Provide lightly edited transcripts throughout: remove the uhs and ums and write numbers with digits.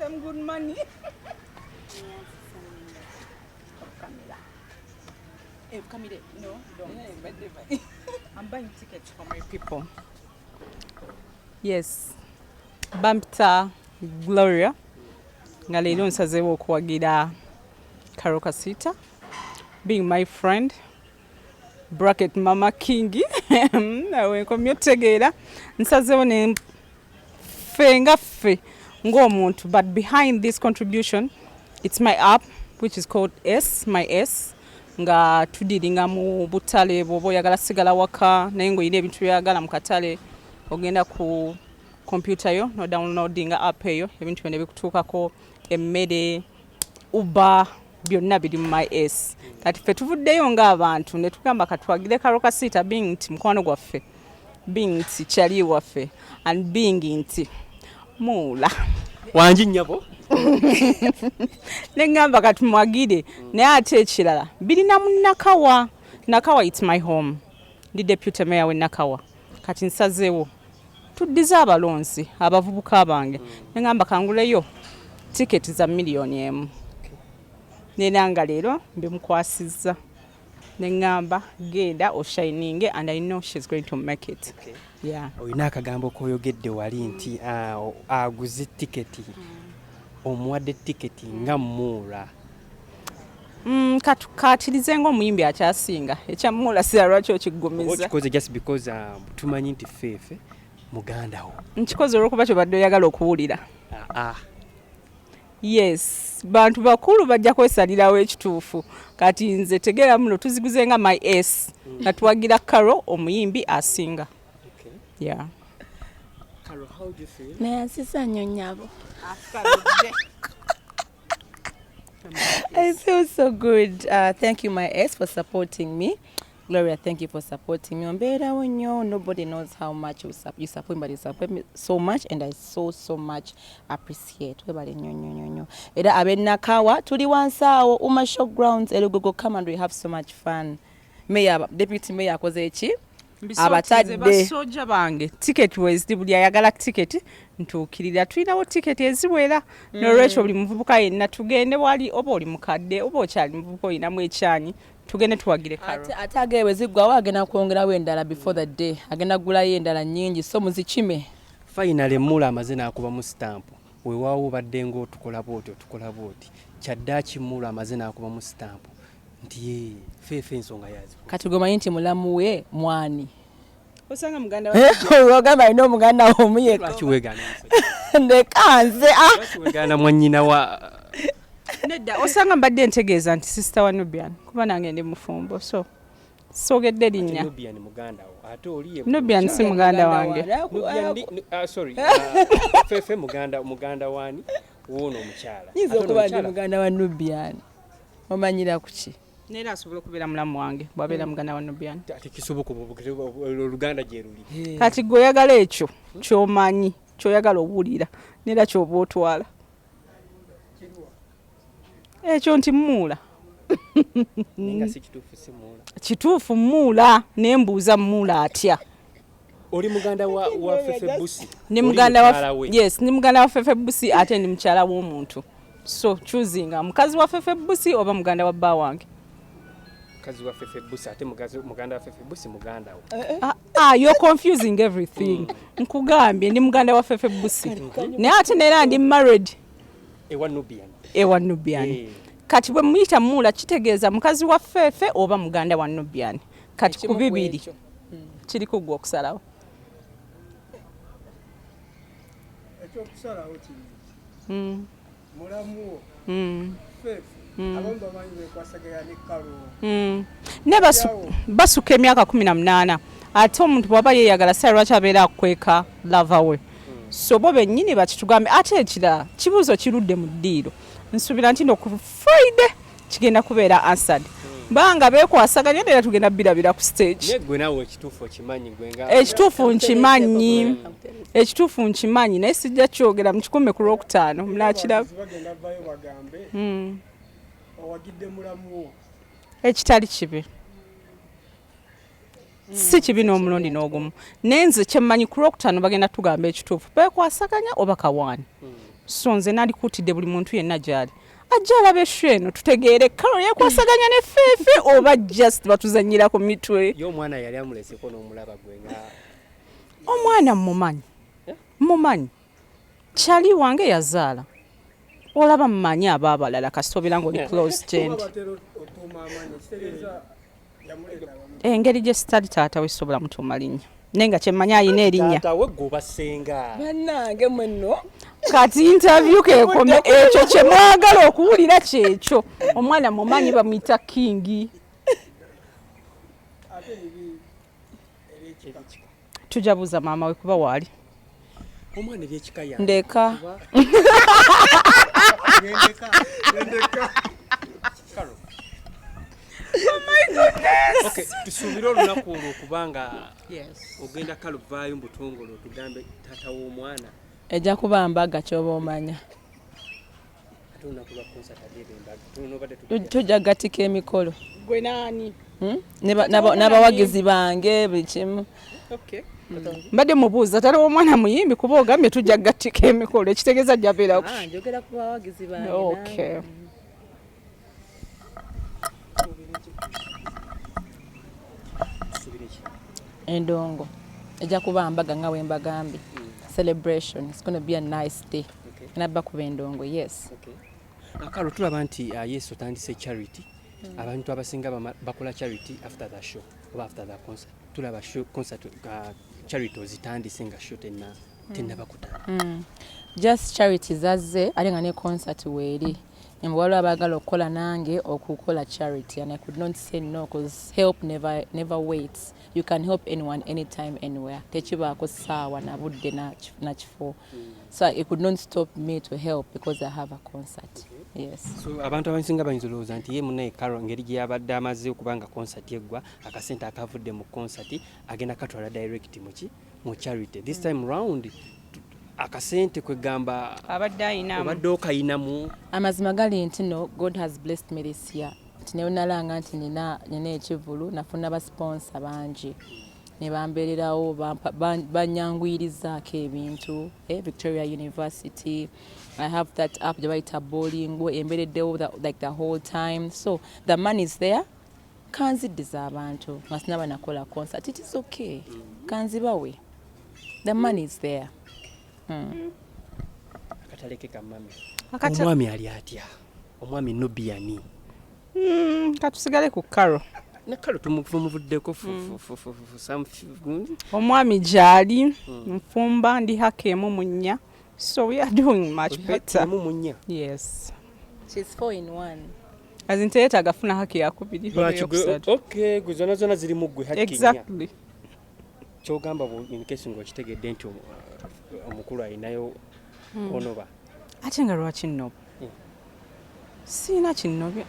some good money. No, don't. I'm buying tickets for my people. Yes. Bampita Gloria. Nga leero nsazeewo okuwagira Karokasita. Being my friend. Bracket Mama Kingi. Nawe nkomye otegeera. Nsazeewo ne fenga fe ng'omuntu. But behind this contribution, it's my app, which is called My S. Nga tudiringa mu butale bw'oba oyagala sigala waka naye ng'olina ebintu by'oyagala mu katale ogenda ku computer yo no downloadinga app eyo ebintu byonna bikutuukako emmere Uber byonna biri mu My S. Kati ffe tuvuddeyo ng'abantu ne tugamba katwagire Karokasita being nti mukwano gwaffe being nti kyali waffe and being nti muula wanji nnyabo nengamba katumwagire naye ate ekirala birina mu Nakawa it's my home ndi deputy mayor we Nakawa kati nsazeewo tuddiza abalonzi abavubuka bange nengamba kanguleyo tiketi za $1,000,000 nenanga leero mbimukwasizza nengamba genda oshininge and I know she's going to make it. Okay. Yeah. Oyina akagambo koyogedde wali nti aguze tiketi omuwadde tiketi nga muula katirize ng'omuyimbi akyasinga ekyamuula sira lwaki okiggumiza okikoze just because tumanyi nti feefe muganda wo nkikoze olw'okuba kyobadde oyagala okuwulira. Yes, bantu bakulu bajja kwesalirawo ekituufu kati nze tegeera muno tuziguze nga My S nga tuwagira Karo omuyimbi asinga. Okay. Yeah. Karo, how do you feel? Nayasisa nnyo nnyabo. I feel so good. Thank you, My S, for supporting me. Gloria, thank you for supporting me. Nobody knows how much you support me, but you support me so much, and I so much appreciate. Era abe Nakawa, tuli wansaawo uma showgrounds elugogo, come and we have so much fun. Mayor, deputy mayor akoze eki? Abatadde basoja bange ticket wezi buli ayagala ticket ntuukirira tulinawo ticket eziwera n'olwekyo buli muvubuka yenna tugende wali oba oli mukadde oba okyali muvubuka olinamu ekyanyi tugende tuwagire Karo. Ate agewe zigwawo agenda kwongerawo endala before the day agenda gulayo endala nnyingi so muzikime. Finally mula amaze n'akuba mu stamp weewaawo obadde ng'otukola bwoti kyaddaaki mula amaze n'akuba mu stamp nti feefe ensonga yazo kati gomanyi nti mulamuwe mwani osanga muganda wa ogamba alina omuganda omuyeko lwaki weegaana ndekanze lwaki weegaana mwannyina wa nedda osanga mbadde ntegeeza nti sister wa Nubian kuba nange ndi mufumbo so soogedde linnya Nubian muganda wo ate oli Nubian si muganda wange sorry feefe muganda wani woono omukyala nyiza okuba ndi muganda wa Nubian omanyira kuki neera asobola okubeera mulamu wange bw'abeera muganda wa Nubian ate kisoboka oluganda gye luli kati gwe oyagala ekyo ky'omanyi ky'oyagala obuulira neera ky'oba otwala ekyo nti muula nga si kituufu si muula kituufu muula naye mbuuza muula atya oli muganda wa fefe busi ni muganda wa yes ni muganda wa fefe busi ate ni mukyala w'omuntu so choosing mukazi wa fefe busi oba muganda wa bba wange mukazi wa fefe busi ate muganda wa fefe busi muganda wo you're confusing everything nkugambye ndi muganda wa fefe busi naye ate neera ndi married ewa Nubian kati bwe muyita muula kitegeeza mukazi wa fefe oba muganda wa Nubian kati ku bibiri kiri ku gwe okusalawo ekyokusalawo kiri mulamuwo fefe abantu bamanyi bekwasaganya ne Karo ne basuka emyaka 18 ate omuntu bw'aba yeeyagala sala lwaki abeera akweka lava we so bo bennyini bakitugambe ate ekirala kibuuzo kirudde mu ddiiro nsuubira nti no ku Friday kigenda kubeera answered banga bekwasaganya era tugenda birabira ku stage negwe nawe ekituufu okimanyi gwenga ekituufu nkimanyi naye sijja kyogera mu 10 ku Lwokutaano munakiraba bagenda vayo bagambe awagidde mulamuwo ekitali kibi si kibi n'omulundi n'ogumu naye nze kyemmanyi ku Lwokutaano bagenda tugamba ekituufu bekwasaganya oba kawaani so nze nalikuutidde buli muntu yenna gyali ajja alaba eshu eno tutegeere Carol yakwasaganya ne Feefe oba just batuzanyira ku mitwe. Yo omwana yali amuleseko n'omulaba gwe nga Omwana mumanyi kyali wange yazaala olaba mmanyi aba abalala kasitobera ng'oli close gent. Engeri gye sitali taata we sobola mutuuma linnya naye nga kyemmanyi ayina erinnya taata we gobasenga bannange mwenno kati interview kekome ekyo kye mwagala okuwulira kyekyo. Omwana mumanyi bamuyita Kingi. Tujabuza maama we kuba waali omwana ebyekika ya ndeka okay tusuubire olunaku olwo kubanga ogenda kaluvaayo mbutongole otugambe taata w'omwana ejja kuba mbaga ky'oba omanya ate olunaku lwa concert alyeba embaga tujja gatika emikolo gwe naani n'abawagizi bange buli kimu. mbadde mubuuza tali omwana muyimbi kuba ogambye tujja gatika emikolo ekitegeeza jjabeera njogera ku bawagizi bange. okay. Endongo ejja kuba mbaga nga we mbagambye celebration. It's going to be a nice day. Nabba kuba endongo. Yes. Carol tulaba nti Yesu otandise charity. Abantu abasinga bakola charity after the show oba after the concert. Tulaba show concert charity ozitandise nga show tennabakutana. Just charity zazze ate nga ne concert weeri. Waliwo abagala okukola nange okukola charity and I could not say no because help never waits. You can help anyone anytime anywhere. Tekibaako ssaawa na budde na kifo. So it could not stop me to help because I have a concert. Yes. So abantu abasinga bayinza olowooza nti ye munaye Carol ngeri gye yabadde amaze okubanga concert eggwa akasente akavudde mu concert agenda katwala direct mu charity. This time round akasente kwegamba abadde okayinamu. Amazima gali nti no, God has blessed me this year. Tinewunalanga nti nina ekivulu nafuna basponsa bangi ne bambeererawo banyanguyirizaako ebintu. Victoria University, I have that app gye bayita Bolingo embeereddewo like the whole time, so the money is there. Kanziddiza abantu nga sinaba nakola concert. It is okay, kanzibawe, the money is there. Akataleke kamami omwami ali atya omwami Nubiani katusigale ku Carol. Ne Carol tumuvuddeko omwami gyali nfumba ndi hakeemu munnya, so we are doing much better. Yes, She's 4 in 1. azinti yeetaaga funa haki yakubiri. Okay, gwe zona ziri mu gwe haki. Exactly. Kyogamba in case ng'okitegedde nti omukulu ayinayo onoba. Ate nga lwaki nnoba? Siina kinnobya.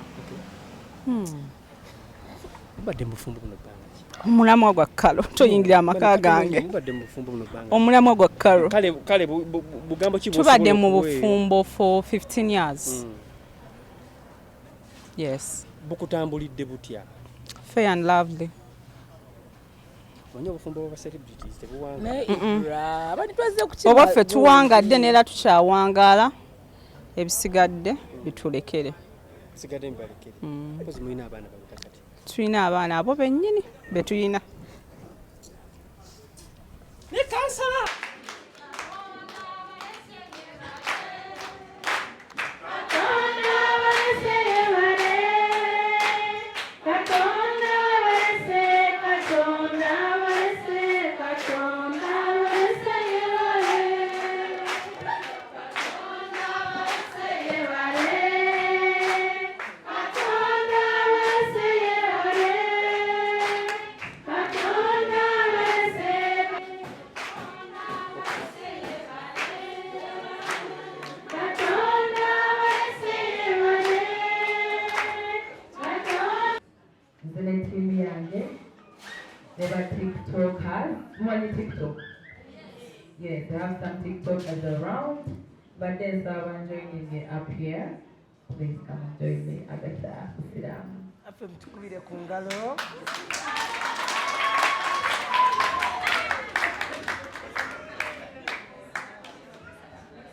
Mbadde mu bufumbo buno bbanga ki? Omulamwa gwa Carol toyingira amaka gange. Mbadde mu bufumbo buno bbanga. Omulamwa gwa Carol. Kale bugambo ki tubadde mu bufumbo for 15 years. Yes. Bukutambulidde butya? Fair and lovely. Onye obufumbo bwa celebrities tebuwanga. Oba ffe tuwangadde neera tukyawangaala ebisigadde bitulekere. Sigadde mbalekere. Mpozi mulina abaana balutakati. Tulina abaana abo bennyini be tulina. Ne kansala. Yes, they have some TikTokers around, but there's someone joining me up here. Please come and join me. Agatha, sit down.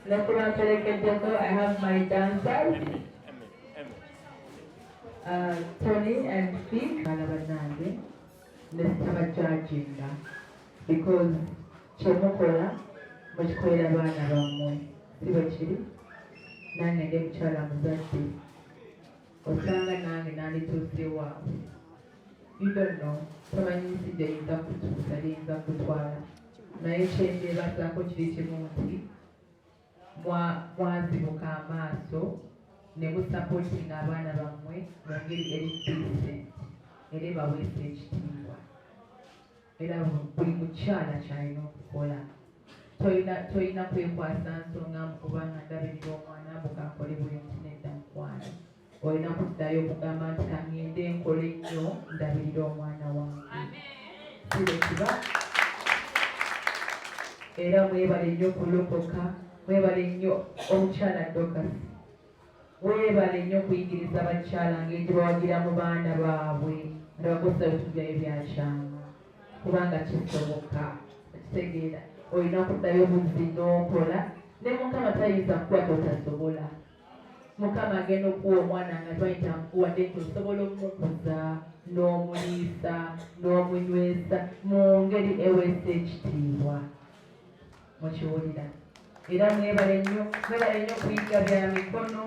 I have my dancers, Tony and Steve. Let's judging because Chomokola, much quite a bana bamwe. See what she did? Nange ndi mukyala muzadde. Osanga nange nali tuusewa. You don't know. Tamanyi nsi gyeyinza kutuusa lyinza kutwala. Naye kyendeebazaako kiri kimu nti mwazibuka amaaso ne musapootinga abaana bammwe mu ngeri eri decent era ebaweesa ekitiibwa. Era buli mukyala kyalina okukola. Toyina kwekwasa nsonga kubanga ndabirira omwana bukakole bwenti nedda mukwano. Olina kuddayo okugamba nti kangende nkole nnyo ndabirira omwana wange. Kile kiba era mwebale nnyo kulokoka, mwebale nnyo omukyala Dokasi. Mwebale nnyo kuyigiriza abakyala ng'egye bawagira mu baana baabwe nga bakozesa ebitujjayo byakyama kubanga kisoboka. Kitegeera olina kuddayo buzzi n'okola ne Mukama tayinza kukuwa totasobola. Mukama agenda okuwa omwana nga twayita nkuwa nti osobola okumukuza n'omuliisa n'omunywesa mu ngeri eweesa ekitiibwa. Mukiwulira? Era mwebale nnyo kuyiga bya mikono,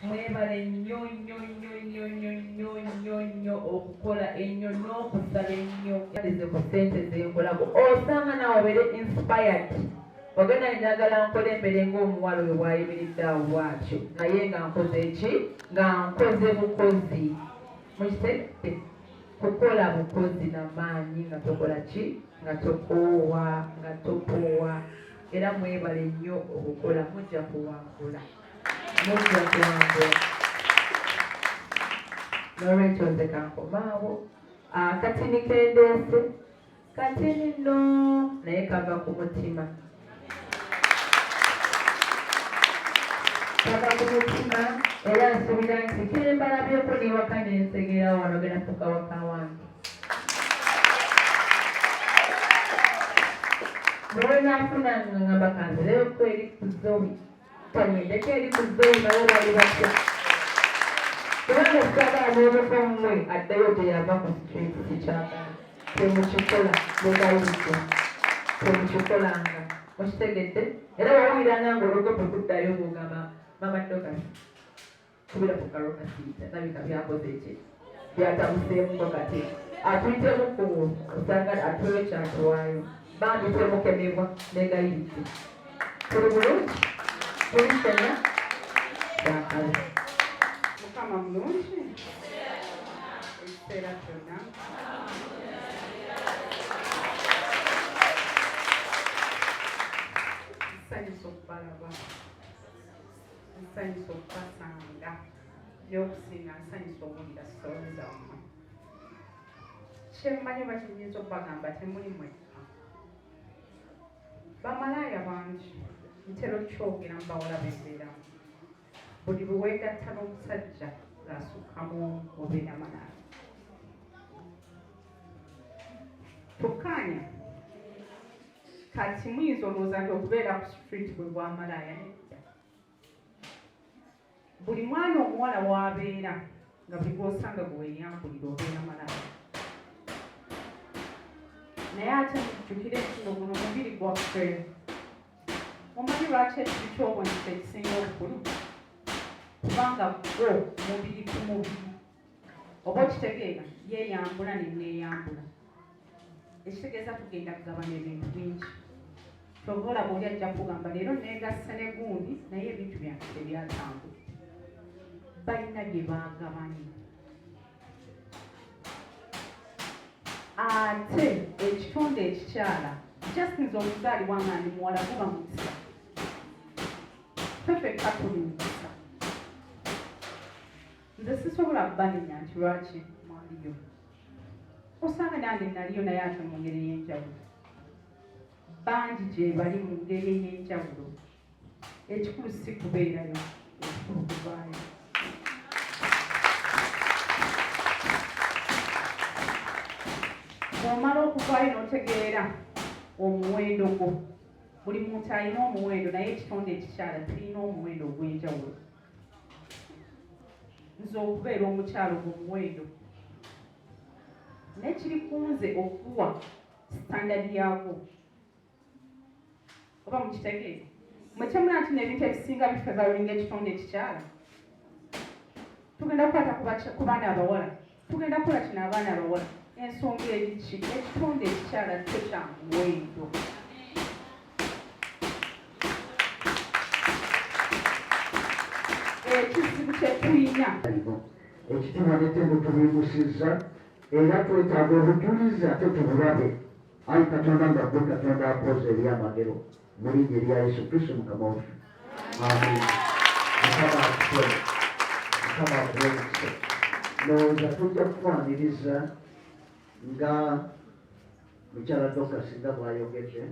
mwebale nnyo okukola ennyo n'okusaba ennyo. Yalize ku ssente zenkolako osanga nawe obeere inspired. Ogenda njagala nkole embere ng'omuwala oyo bw'ayimiridde awo bw'atyo naye nga nkoze ki? Nga nkoze bukozi. Mukitegeere? Kukola bukozi n'amaanyi nga tokola ki? Nga tokoowa. Era mwebale nnyo okukola mujja kuwangula. N'olwekyo nze kankomaawo. Katini kendeese, katini nno naye kava ku mutima. Kava ku mutima era nsuubira nti kembalabyeko n'ewaka n'ensegera wano genda fuuka waka wange. Bwe naafuna ngamba kanzireeko eri ku Zoe. Tanyendeko eri ku Zoe nabo bali batya. Kubanga ekitagala n'omuko mmwe addayo teyava ku street kikyagala. Temukikola mugayidde. Temukikolanga. Mukitegedde? Era wawuliranga ng'olugobe kuddayo ng'ogamba Mama Dokasi kubira ku Karoka Center nabika byakoze ki? Byatabuseemuko kati. Atuyitemu ku osanga atuwe kyatuwaayo. Bambi temukemebwa negayidde. Tuli bulungi? Tuli ffenna? Byakale. Mukama mulungi ekiseera kyonna. Nsanyusa okubalaba, nsanyusa okubasanga, ebyokusinga nsanyusa okuwulira sitoli zammwe. Kyemmanyi bakinyinza okubagamba temuli mwekka. Bamalaaya bangi ntera okukyogera mu bawala bebeeramu. Buli bwe weegatta n'omusajja ng'asukkamu obeera malaaya. Tukkaanya kati muyinza olowooza nti okubeera ku street bwe bwamalaaya nedda. Buli mwana omuwala w'abeera nga buli gw'osanga gwe weeyambulira obeera malaaya. Naye ate mujjukire ekino guno mubiri gwaffe. Mumanyi lwaki ekibi ky'obwenzi ekisinga obukulu? Kubanga gwo mubiri ku mubiri. Oba okitegeera yeeyambula ne neeyambula. Ekitegeeza tugenda kugabana ebintu bingi. Kyova olaba oli ajja kugamba leero neegasse ne gundi naye ebintu byange tebyatambula. Balina bye baagabanye. Ate ekitonde ekikyala just nze omuzaalibwa nga ndi muwala guba mukisa. Ffe ffekka tuli mukisa. Nze sisobola kubanenya nti lwaki mwaliyo. Osanga nange naliyo naye ate mu ngeri ey'enjawulo. Bangi gye bali mu ngeri ey'enjawulo. Ekikulu si kubeerayo, ekikulu kuvaayo. Bw'omala okuvaayo n'otegeera omuwendo gwo. Buli muntu alina omuwendo naye ekitonde ekikyala tulina omuwendo ogw'enjawulo. Nze okubeera omukyalo mu muwendo nekiri kunze okuwa standard yaako oba mukitegeeza mwekyamula nti n'ebintu ebisinga bifevaringa ekitonde ekikyala tugenda kukwata ku baana abawala tugenda kukola kino abaana abawala ensonga eriki ekitonde ekikyala kyo kya muwendo. Ekizibu kyetulina ekitima n'ettendo tubimusizza era twetaaga obujulizi ate tubulabe. Ayi Katonda nga gwe Katonda akoze ebyamagero mu linnya erya Yesu Kristo Mukama waffe. Amen. Mukama akukola. Mukama akuwomukisa. Ndowooza tujja kufaaniriza nga mukyala Dokasi nga bw'ayogedde.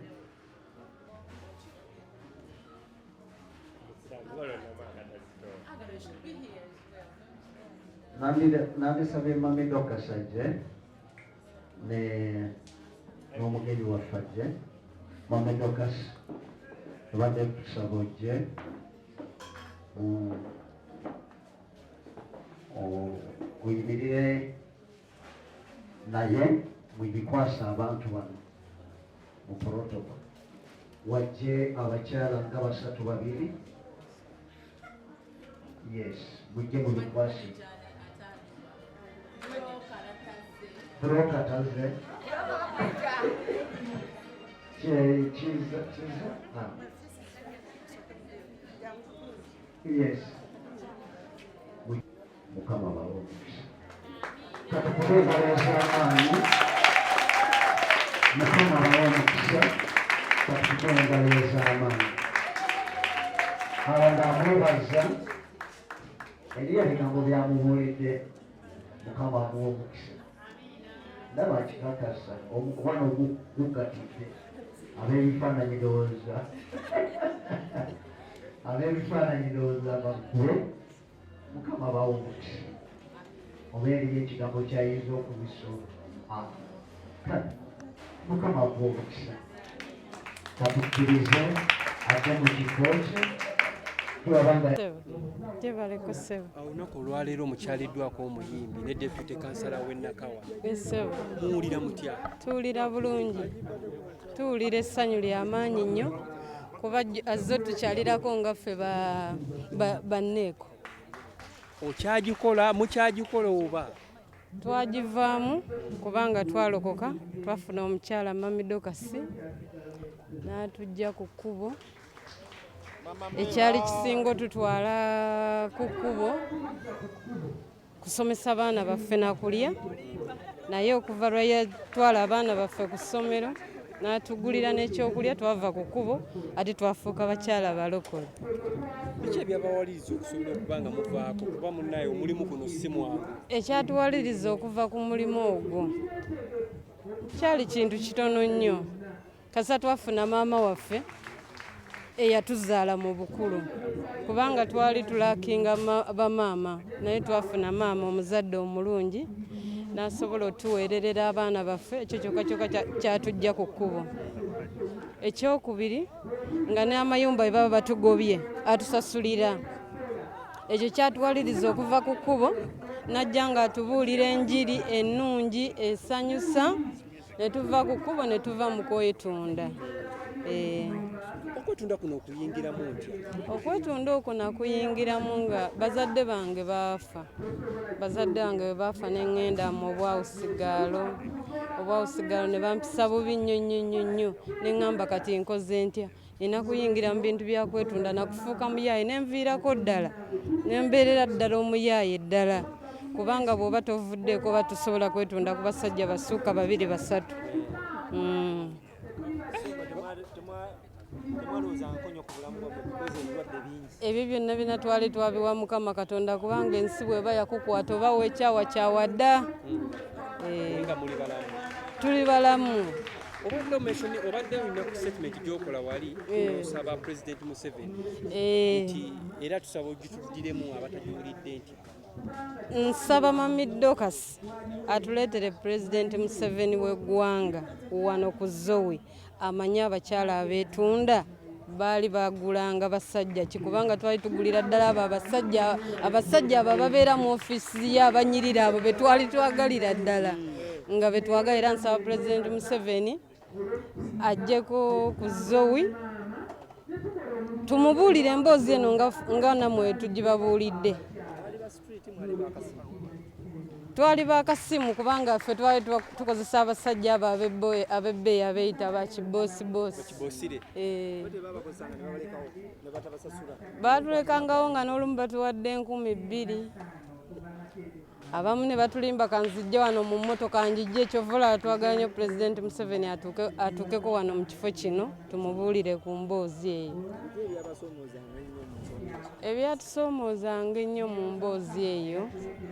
Nandisabye Mami Dokasi ajje n'omugeni waffe ajje. Mami Dokasi tubadde tusaba ojje muyimirire naye mubikwasa abantu bano mu protocol. Wajje abakyala nga 3-2. Yes, mujje mubikwase. Brokataze. Chiza. Yes. Mukama balomukisa. Katukubeereza amaanyi. Mukama balomukisa. Katukubeereza amaanyi. Awo ndamwebaza eriyo ebigambo byamubuulidde. Mukama amuwa omukisa. Ndaba akikakasa omwana ogugatidde ab'ebifaananyi ndowooza ab'ebifaananyi ndowooza baggwe. Mukama bawa omukisa oba eriyo ekigambo kyayinza okubisoma kale Mukama aguwa omukisa. Katukkirize ate mu kifo kye tulabanga Tebaleko ssebo. Olunaku olwaleero mukyaliddwako omuyimbi ne deputy kansala w'e Nakawa. Ssebo. Muwulira mutya? Tuwulira bulungi. Tuwulira essanyu ly'amaanyi nnyo kuba azze tukyalirako nga ffe banneeko. Mukyagikola oba? Twagivaamu kubanga twalokoka twafuna omukyala Mami Dokasi n'atujja ku kkubo. Ekyali kisinga otutwala ku kkubo kusomesa abaana baffe nakulya naye okuva lwe yatwala abaana baffe ku ssomero n'atugulira n'ekyokulya twava ku kkubo ate twafuuka bakyala balokole. Biki ebyabawaliriza okusobola okuba nga muvaako kuba munnaye omulimu guno si mwangu? Ekyatuwaliriza okuva ku mulimu ogwo kyali kintu kitono nnyo. Kasa twafuna maama waffe eyatuzaala mu bukulu kubanga twali tulakinga bamaama naye twafuna maama omuzadde omulungi n'asobola otuweererera abaana baffe. Ekyo kyokka kyatujja ku kkubo. Ekyokubiri nga n'amayumba bwe baba batugobye atusasulira. Ekyo kyatuwaliriza okuva ku kkubo n'ajja ng'atubuulira enjiri ennungi esanyusa ne tuva ku kkubo ne tuva mu kwetunda. Okwetunda kuno okuyingiramu ntya? Okwetunda okwo nakuyingiramu nga bazadde bange baafa. Bazadde bange bwe baafa ne ŋŋenda mu obwawusigaalo ne bampisa bubi nnyo ne ŋŋamba kati nkoze ntya. Nina kuyingira mu bintu bya kwetunda nakufuuka muyaaye ne nviirako ddala ne mbeerera ddala omuyaaye ddala kubanga bw'oba tovuddeeko batusobola kwetunda ku basajja basuuka 2-3. Ebyo byonna bina twali twabiwa Mukama Katonda kubanga ensi bw'eba yakukwata oba weekyawa kyawa dda. Tuli balamu. Obadde olina ku statement gy'okola wali osaba President Museveni nti era tusaba ogituddiramu abatagiwulidde nti nsaba Mami Dokasi atuleetere President Museveni w'eggwanga wano ku Zoe amanye abakyala abeetunda baali bagulanga basajja kikubanga twali tugulira ddala abo abasajja abo babeera mu ofiisi ye abanyirira abo be twali twagalira ddala nga be twagalira nsaba Pulezidenti Museveni ajjeko ku Zoe tumubuulire emboozi eno nga namwe tugibabuulidde. Twali bakasimu kubanga ffe twali tukozesa abasajja abo abebbeeyi abeyita bakiboosiboosi. Baatulekangawo nga n'olumu batuwadde 2,000. Abamu ne batulimba kanzijja wano mu mmotoka njijje ekyovola twagala nnyo Pulezidenti Museveni atuukeko wano mu kifo kino tumubuulire ku mboozi eyo. Ebyatusoomozanga ennyo mu mboozi eyo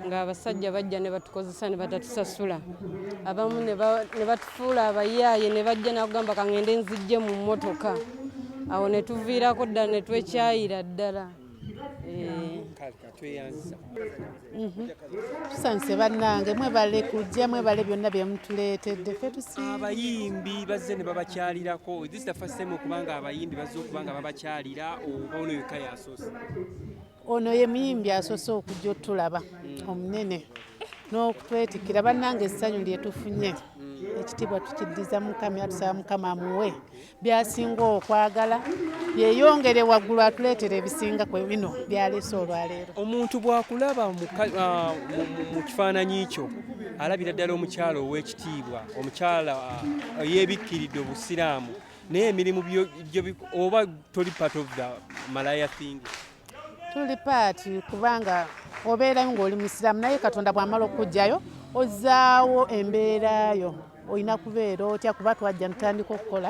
ng'abasajja bajja ne batukozesa ne batatusasula. Abamu ne batufuula abayaaye ne bajja nakugamba kangende nzijje mu mmotoka. Awo ne tuviirako ddala ne twekyayira ddala. Tusanyuse bannange mwebale kujja mwebale byonna bye mutuleetedde ffe tusiima. Abayimbi bazze ne babakyalirako. This is the first time okubanga abayimbi bazze okubanga babakyalira oba ono yekka yasoose. Ono ye muyimbi asoose okujja otulaba omunene n'okutwetikira bannange essanyu lyetufunye ekitiibwa tukiddiza Mukama atusaba Mukama amuwe byasinga okwagala yeeyongere waggulu atuleetere ebisinga kwe bino byaleese olwaleero. Omuntu bw'akulaba mu kifaananyi kyo alabira ddala omukyala ow'ekitiibwa omukyala yeebikkiridde obusiraamu naye emirimu oba toli part of the malaya thing. Tuli paati kubanga obeerayo ng'oli musiraamu naye Katonda bw'amala okujjayo ozzaawo embeerayo olina kubeera otya kuba twajja ntandika okukola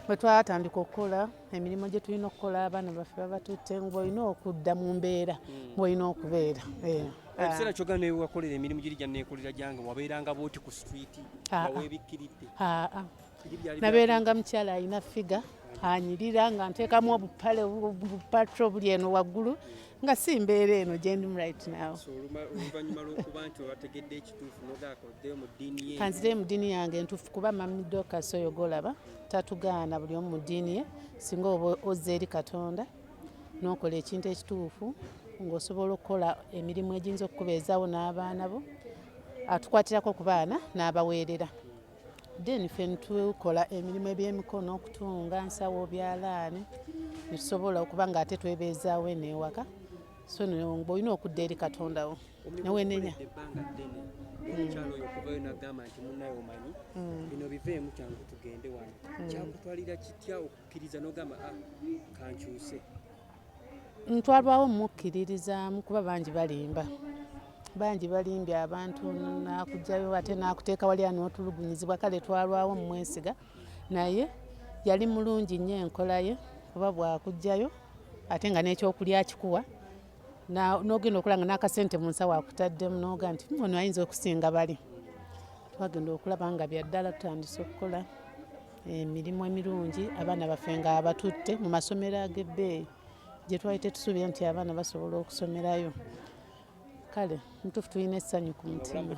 bwe twatandika okukola emirimu gye tulina okukola abaana baffe babatutte ng'olina okudda mu mbeera mwolina okubeera. Ekiseera kyogana ne wakolera emirimu giri gya neekolera gyange wabeeranga bwoti ku street nga weebikkiridde? Nabeeranga mukyala alina figa anyirira nga nteekamu obupale bupatro buli eno waggulu nga si mbeera eno gye ndi right now. Oluvannyuma lw'okuba nti wategedde ekituufu n'ogaakoddeyo mu ddiini ye? Kanzireyo mu ddiini yange entuufu kuba Mami Dorcas oyo golaba tatugaana buli omu mu ddiini ye singa oba ozza eri Katonda n'okola ekintu ekituufu ng'osobola okukola emirimu egiyinza okukubeezaawo n'abaana bo atukwatirako ku baana n'abaweerera. Then ffe tukola emirimu eby'emikono okutunga nsawo byalaani netusobola okuba nga ate twebeezaawo eneewaka so olina okudda eri Katonda wo newenenya. Omukyalo oyo okuvayo n'agamba nti munnaye omanyi bino biveemu kyangu tugende wano kyakutwalira kitya okukkiriza n'ogamba kankyuse? Ntwalwawo mumukkiririzaamu kuba bangi balimbye abantu nakugjayo ate nakuteeka wali n'otulugunyizibwa kale twalwawo mumwesiga naye yali mulungi nnyo enkola ye kuba bwakugjayo ate nga n'ekyokulya akikuwa n'ogenda okulanga n'akasente mu nsawo akutaddemu n'oga nti ono ayinza okusinga bali. Twagenda okulaba nga bya ddala tutandise okukola emirimu emirungi abaana baffe nga abatutte mu masomero ag'ebbeeyi gye twali tetusuubira nti abaana basobola okusomerayo. Kale ntuufu tulina essanyu ku mutima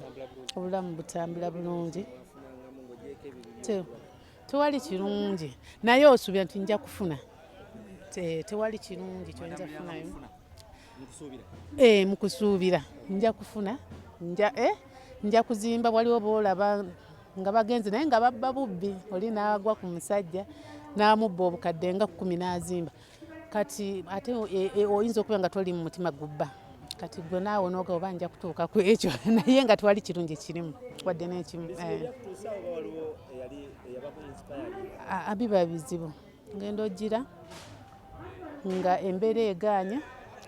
obulamu butambula bulungi tewali kirungi naye osuubira nti nja kufuna tewali kirungi kyoyinza kufunayo mu kusuubira nja kufuna nja kuzimba waliwo boolaba nga bagenze naye nga babba bubbi oli n'agwa ku musajja n'amubba obukadde nga 10 n'azimba kati ate oyinza okuba nga toli mu mutima gubba kati gwe naawe n'oga oba nja kutuuka ku ekyo naye nga twali kirungi kirimu wadde n'ekimu biba bizibu ngenda ogira nga embeera egaanya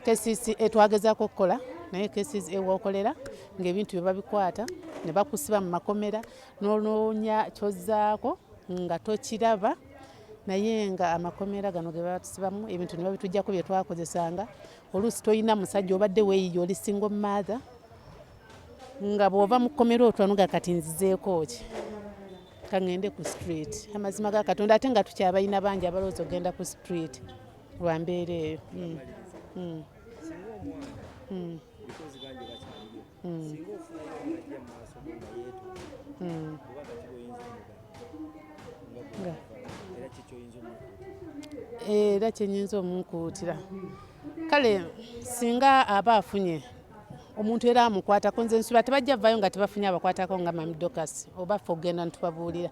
kesisi etwagezaako okukola naye kesisi ewokolera ng'ebintu bye babikwata ne bakusiba mu makomera n'onoonya kyozzaako nga tokiraba naye nga amakomera gano ge batusibamu ebintu ne babitujjako bye twakozesanga oluusi toyina musajja obadde weeyiye oli single mother nga bw'ova mu kkomera otwanuga kati nzizeeko ki kangende ku street amazima ga Katonda ate nga tukyabayina bangi abalowooza ogenda ku street lwa mbeera eyo. era kyenyinza omunkuutira kale singa aba afunye omuntu era amukwatako nze nsuubira tebajja vaayo nga tebafunye abakwatako nga mami Dokasi oba ffe ogenda nitubabuulira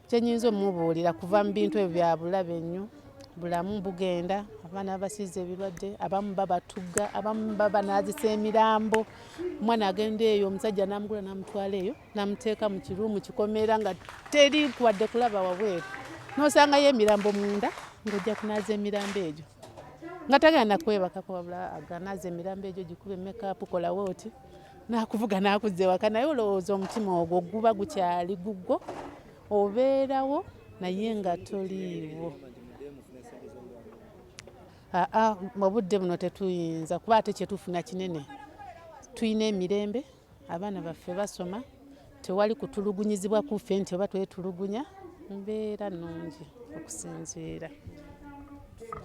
kyenyinza omubuulira kuva mu bintu ebyo bya bulabe nnyo bulamu bugenda abaana babasiiza ebirwadde abamu babatugga abamu babanaazisa emirambo omwana agenda eyo omusajja namugula namutwala eyo namuteeka mu kiruumu kikomeera nga teri kwadde kulaba wabweru n'osangayo emirambo munda ng'ojja kunaaza emirambo egyo nga tagenda nakwebakako wabula aganaaza emirambo egyo gikube mekaapu kolawo oti nakuvuga nakuzza ewaka naye olowooza omutima ogwo guba gukyali gugwo obeerawo naye nga toliiwo. Mu budde buno tetuyinza kuba ate kyetufuna kinene tuyina emirembe abaana baffe basoma tewali kutulugunyizibwa kuffe nti oba twetulugunya mbeera nnungi okusinziira.